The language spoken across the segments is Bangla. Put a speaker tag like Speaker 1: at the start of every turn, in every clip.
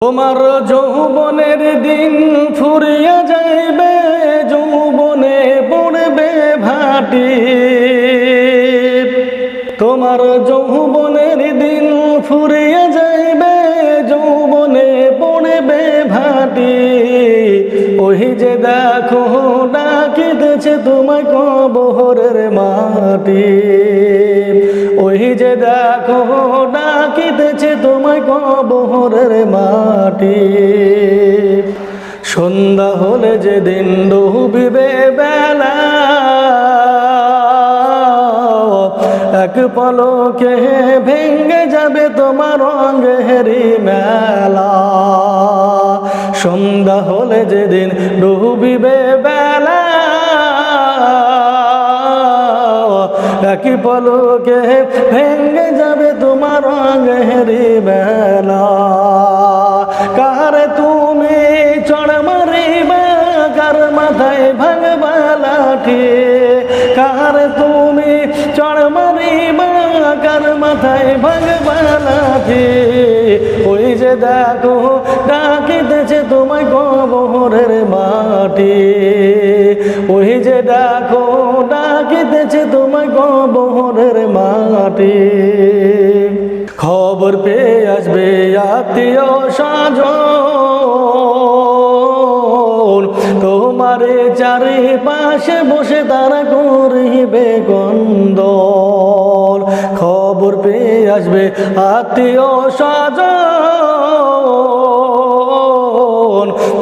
Speaker 1: তোমার যৌবনের দিন ফুরিয়ে যাইবে, যৌবনে পড়বে ভাটি। তোমার যৌবনের দিন ফুরিয়ে যাইবে, যৌবনে পড়বে ভাটি। ওই যে দেখো ডাকিতেছে তোমায় কবরের মাটি। ওই যে দেখো ডাকিতেছে তোমায় কবরের মাটি। সন্ধ্যা হলে যেদিন ডুবিবে বেলা, এক পলকে ভেঙে যাবে তোমার অঙ্গেরি মেলা। সন্ধ্যা হলে যেদিন ডুবিবে বেলা, এক পলকে ভেঙে যাবে তোমার অঙ্গেরি মেলা। কারে তুমি চড় মারিবা, কার মাথায় ভাঙবা লাঠি। কারে তুমি চড় মারিবা, কার মাথায় ভাঙবা লাঠি। ওই যে দেখো ডাকিতেছে তোমায় কবরের মাটি। ওই যে দেখো ডাকিতেছে তোমায় কবরের মাটি। খবর পেয়ে আসবে আত্মীয় স্বজন, তোমারে চারিপাশে বসে তারা করিবে কন্দল। খবর পেয়ে আসবে আত্মীয় স্বজন,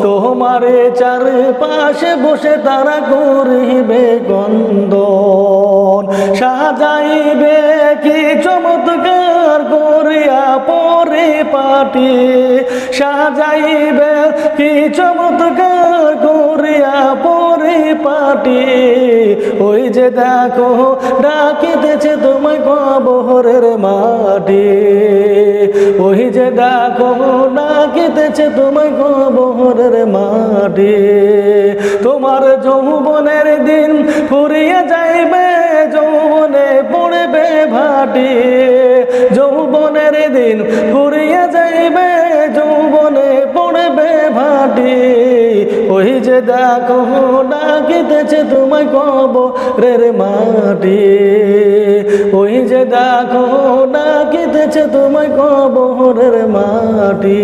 Speaker 1: তোমারে চারিপাশে বসে তারা করিবে কন্দল। সাজাইবে কি চমৎকার করিয়া পরিপাটি, সাজাইবে কি চমৎকার করিয়া পরিপাটি। ওই যে দেখো ডাকিতেছে তোমায় কবরের মাটি। ওই যে দেখো ডাকিতেছে তোমায় কবরের মাটি। তোমার যৌবনের দিন ফুরিয়ে যাইবে, যৌবনে পড়বে ভাটি। যৌবনের দিন ফুরিয়ে যাইবে, যৌবনে পড়বে ভাটি। ওই যে দেখো ডাকিতেছে তোমায় কবরের মাটি। ওই যে দেখো ডাকিতেছে তোমায় কবরের মাটি।